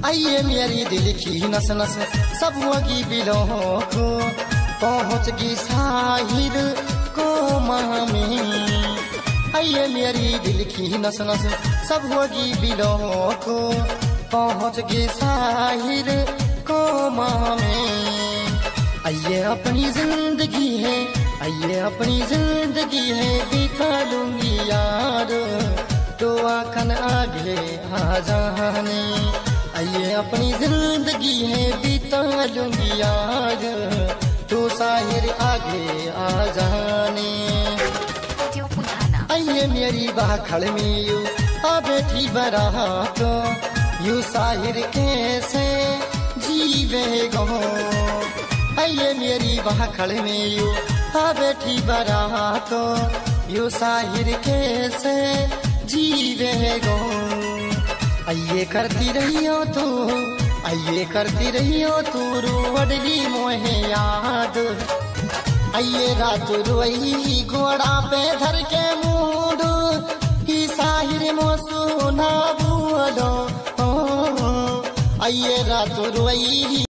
आइए मेरी दिल की नस नस सब होगी बिलों को पहुँच गई साहिर को में। आइए मेरी दिल की नस नस सब होगी बिलों को पहुँच गई साहिर को में। आइए अपनी जिंदगी है, आइए अपनी जिंदगी है बिता लूंगी यार तो आखन आगे आ जाने। आइए अपनी जिंदगी है बिता लूंगी यार तो साहिर आगे आ जाने। आइए मेरी बाखड़ में यू आ बैठी बारात यू साहिर कैसे जीवेगा। आइए मेरी बाखड़ में यू आ बैठी बारात यू साहिर कैसे जीवेगा। आइए करती रहियो तू, आइए करती रहियो तू रोवडली मोहे याद। आइए रात रोई घोड़ा पे धर के मूड ही साहिर मो सुना बोलो। आइए रात रोई